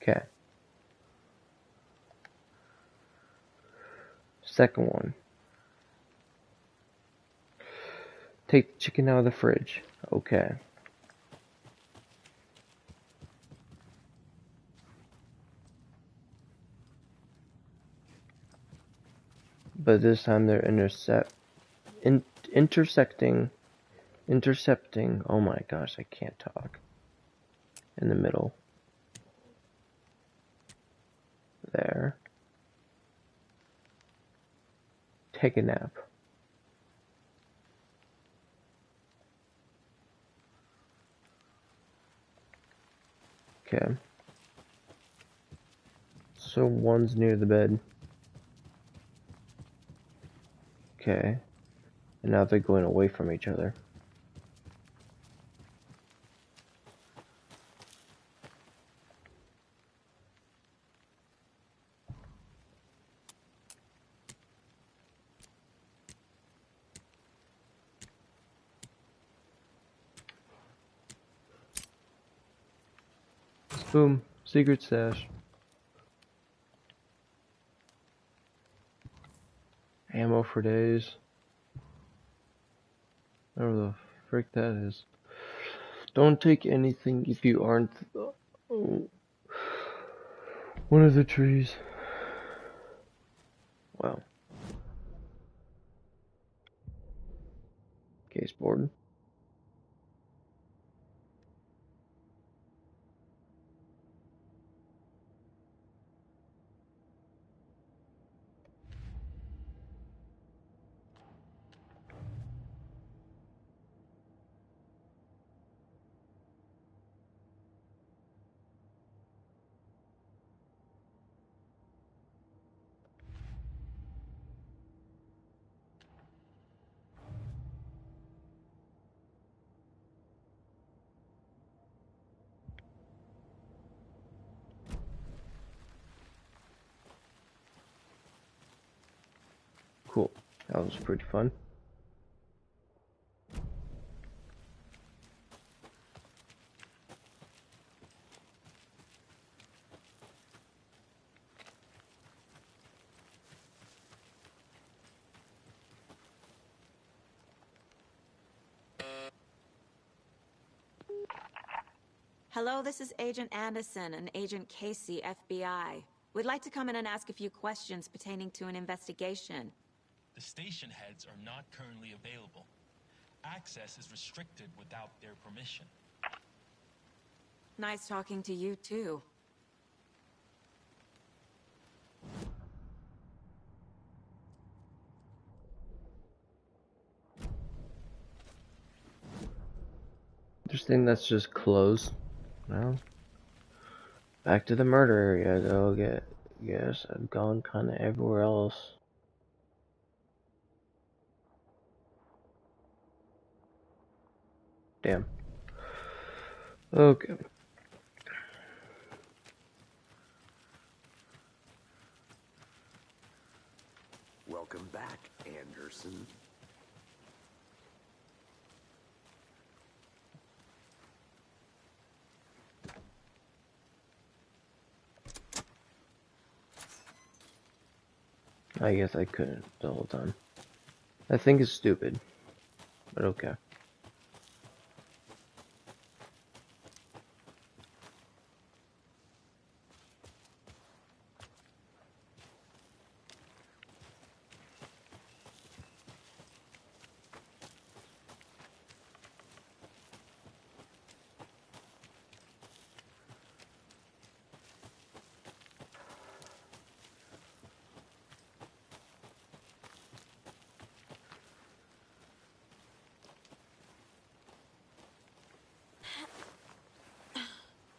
Okay. Second one. Take the chicken out of the fridge. Okay. But this time they're intercepting. Oh my gosh, I can't talk. In the middle. There. Take a nap. Okay. So one's near the bed. Okay. And now they're going away from each other. Boom. Secret stash. Ammo for days. Whatever the frick that is. Don't take anything if you aren't one of the trees. Wow. Case board. Cool. That was pretty fun. Hello, this is Agent Anderson and Agent Casey, FBI. We'd like to come in and ask a few questions pertaining to an investigation. The station heads are not currently available. Access is restricted without their permission. Nice talking to you, too. Interesting, that's just closed. Well, back to the murder area, though. Yes, I've gone kind of everywhere else. Damn. Okay. Welcome back, Anderson. I guess I couldn't the whole time. I think it's stupid, but okay.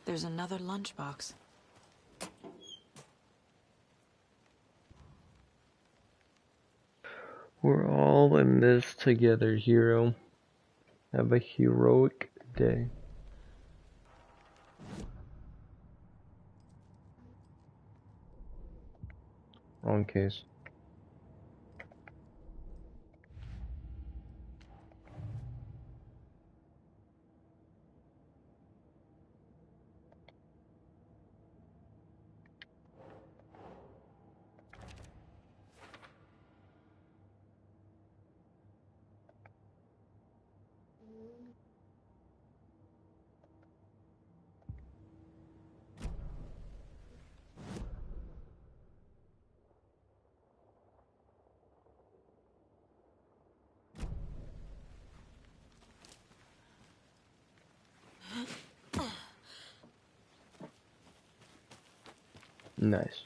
There's another lunchbox. We're all in this together, hero. Have a heroic day. Wrong case. Nice.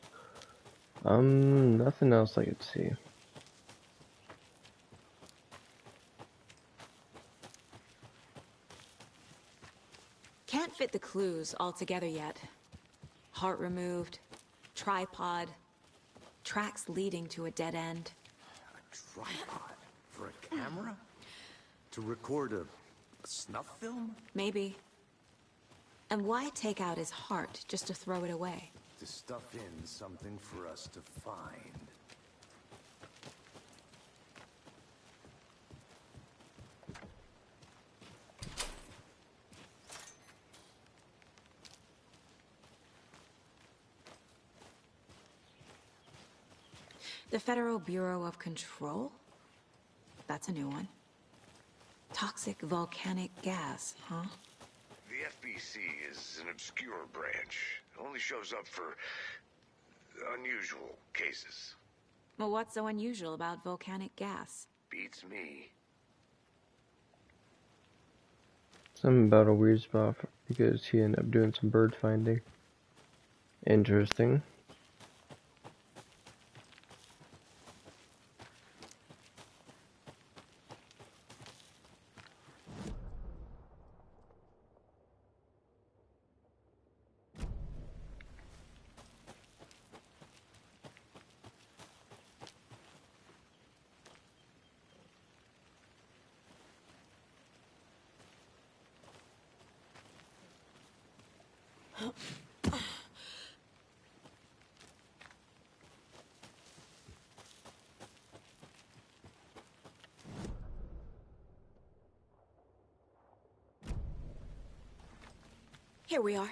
Nothing else I could see. Can't fit the clues all together yet. Heart removed, tripod, tracks leading to a dead end. A tripod? For a camera? To record a snuff film? Maybe. And why take out his heart just to throw it away? To stuff in something for us to find. The Federal Bureau of Control? That's a new one. Toxic volcanic gas, huh? The FBC is an obscure branch. It only shows up for unusual cases. Well, what's so unusual about volcanic gas? Beats me. Something about a weird spot because he ended up doing some bird finding. Interesting. Here we are.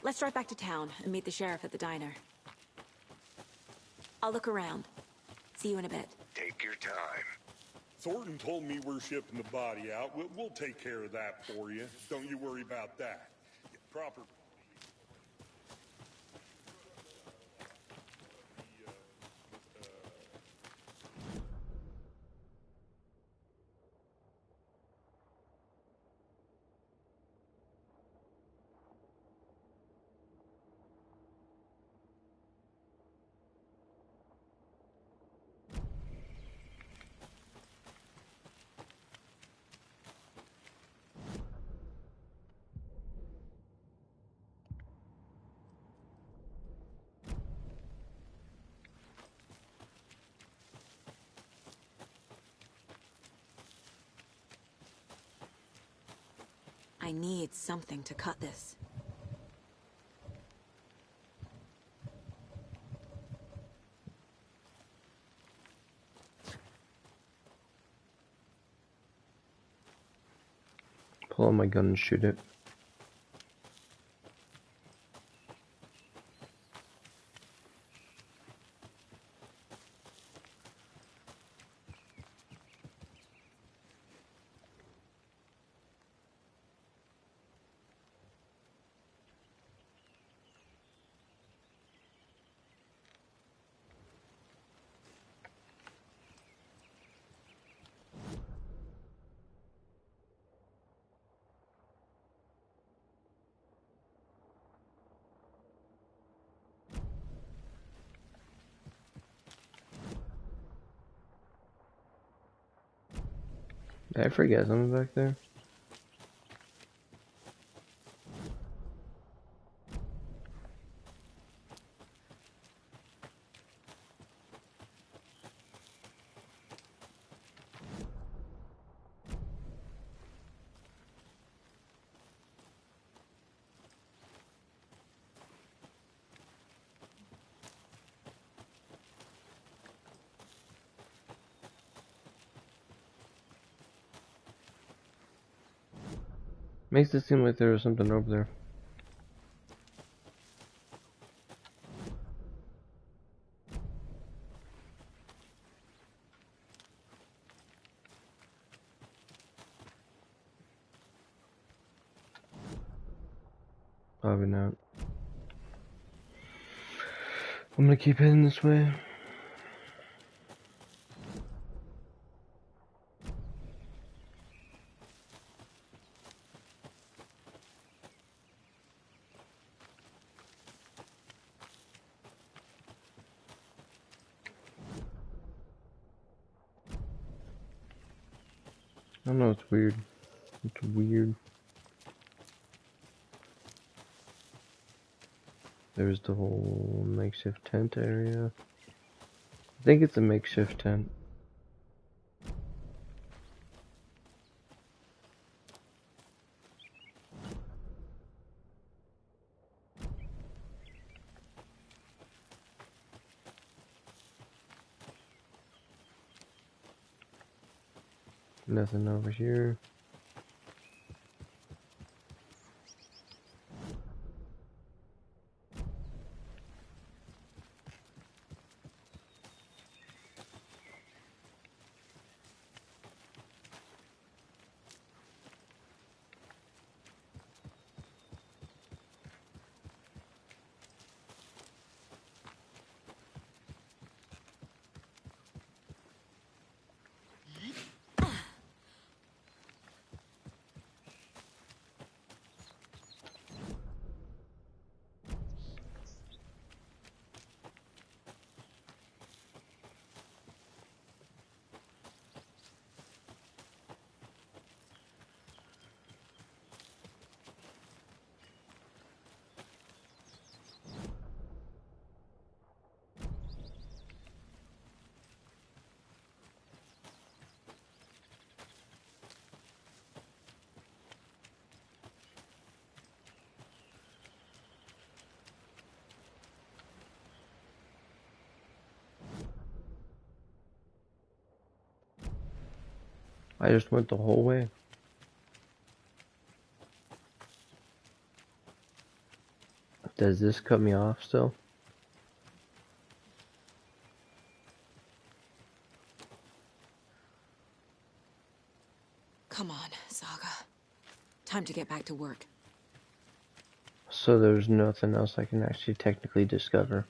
Let's drive back to town and meet the sheriff at the diner. I'll look around. See you in a bit. Take your time. Thornton told me we're shipping the body out. We'll take care of that for you. Don't you worry about that. Proper. I need something to cut this. Pull out my gun and shoot it. Did I forget something back there? Makes it seem like there was something over there. Probably not. I'm gonna keep heading this way. I don't know, it's weird. It's weird. There's the whole makeshift tent area. I think it's a makeshift tent. Nothing over here. I just went the whole way. Does this cut me off still? Come on, Saga. Time to get back to work. So there's nothing else I can actually technically discover.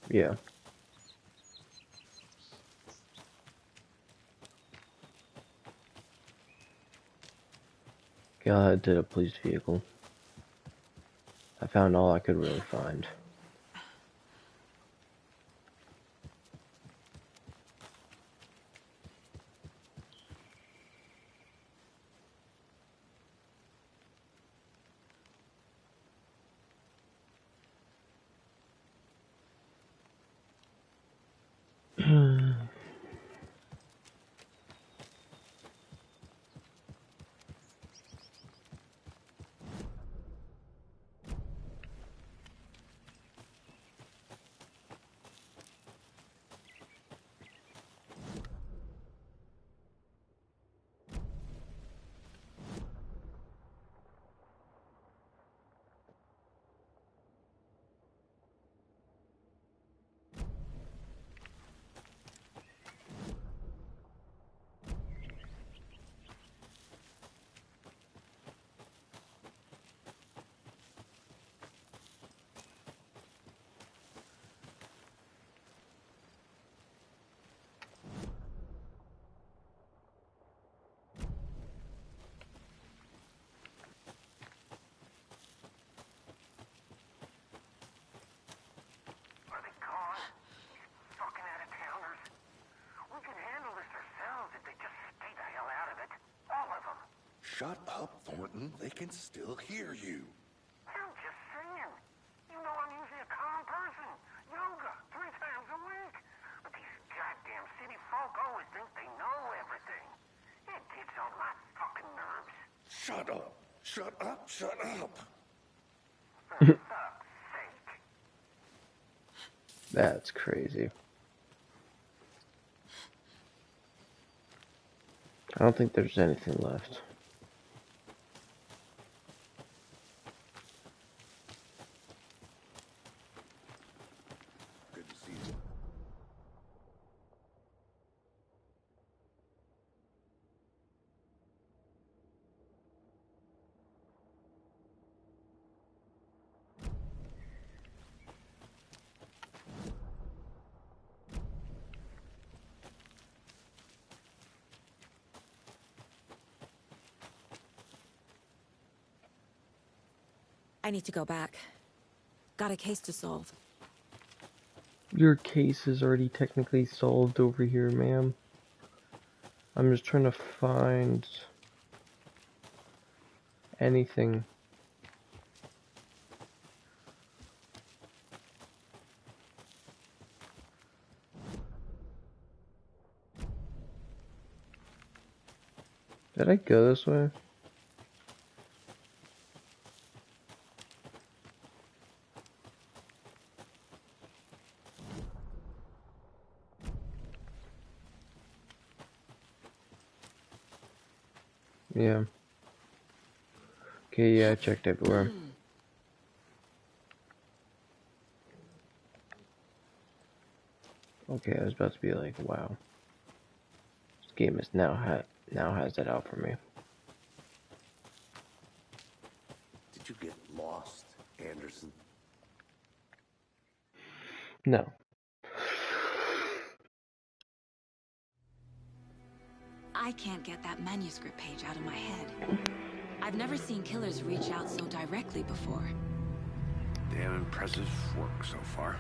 Yeah. Okay, I'll head to the police vehicle. I found all I could really find. Shut up, Thornton. They can still hear you. I'm just saying. You know I'm usually a calm person. Yoga 3 times a week. But these goddamn city folk always think they know everything. It gets on my fucking nerves. Shut up. Shut up. Shut up. For fuck's sake. That's crazy. I don't think there's anything left. Good to see you. I need to go back. Got a case to solve. Your case is already technically solved over here, ma'am. I'm just trying to find anything. Did I go this way? Yeah. Okay, yeah, I checked everywhere. Okay, I was about to be like, wow. This game is now has that out for me. Did you get lost, Anderson? No. I can't get that manuscript page out of my head. I've never seen killers reach out so directly before. Damn impressive work so far.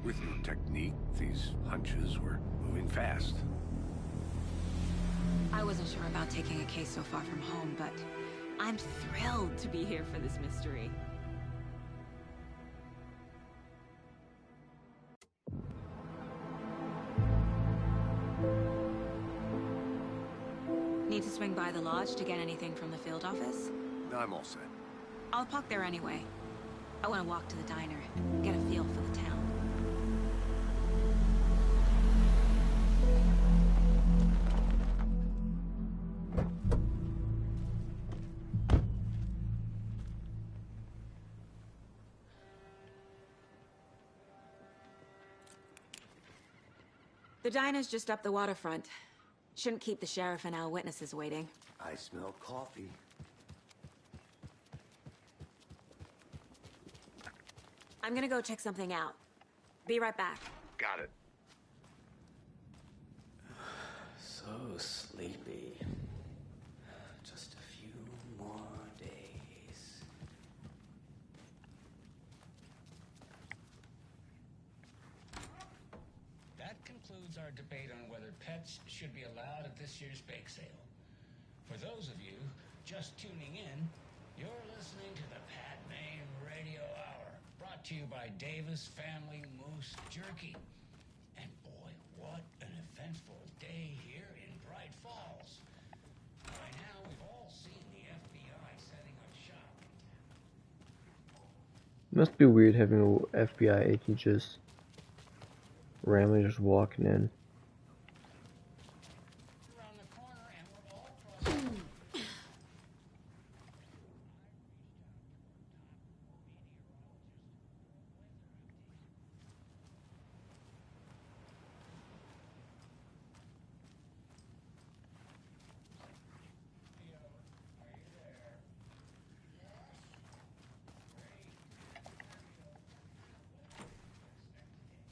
With your technique, these hunches were moving fast. I wasn't sure about taking a case so far from home, but I'm thrilled to be here for this mystery. Need to swing by the lodge to get anything from the field office? I'm all set. I'll park there anyway. I want to walk to the diner, get a feel for the town. The diner's just up the waterfront. Shouldn't keep the sheriff and our witnesses waiting. I smell coffee. I'm gonna go check something out. Be right back. Got it. So sleepy. Just a few more days. That concludes our debate on whether pets should be allowed at this year's bake sale. For those of you just tuning in, you're listening to the Pat Maine Radio Hour, brought to you by Davis Family Moose Jerky. And boy, what an eventful day here in Bright Falls. By now, we've all seen the FBI setting up shop. Must be weird having an FBI agent just randomly just walking in.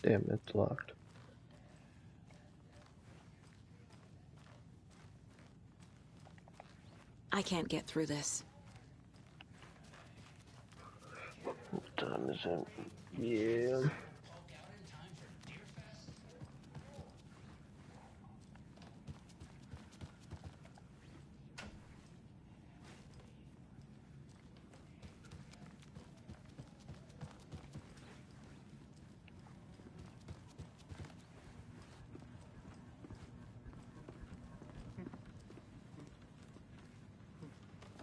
Damn, it's locked. I can't get through this. What time is it? Yeah.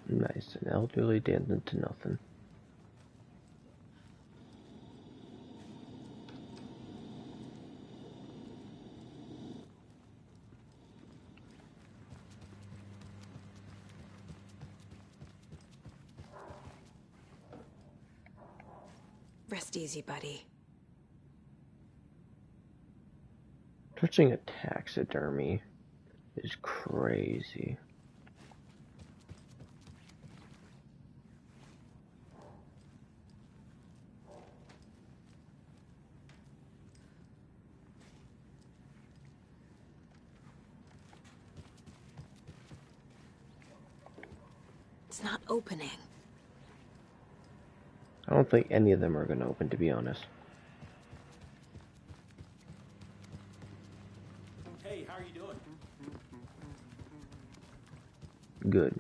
Nice, an elderly dancing to nothing. Rest easy, buddy. Touching a taxidermy is crazy. It's not opening. I don't think any of them are gonna open, to be honest. Hey, how are you doing? Good.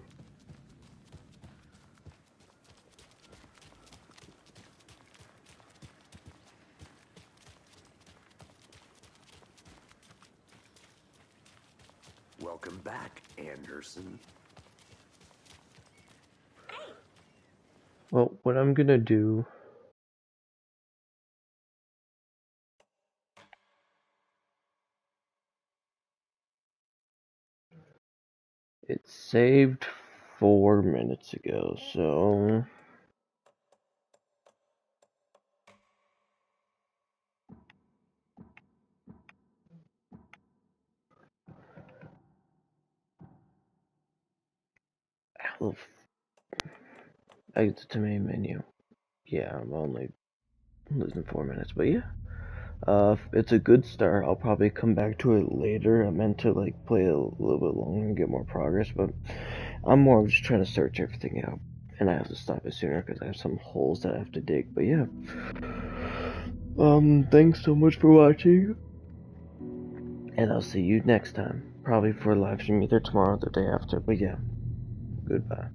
Welcome back, Anderson. Well, what I'm gonna do... It saved 4 minutes ago, so... Exit to main menu. Yeah, I'm only losing 4 minutes, but yeah. It's a good start. I'll probably come back to it later. I meant to like play a little bit longer and get more progress, but I'm more just trying to search everything out. And I have to stop it sooner because I have some holes that I have to dig, but yeah. Thanks so much for watching. And I'll see you next time. Probably for a live stream either tomorrow or the day after, but yeah. Goodbye.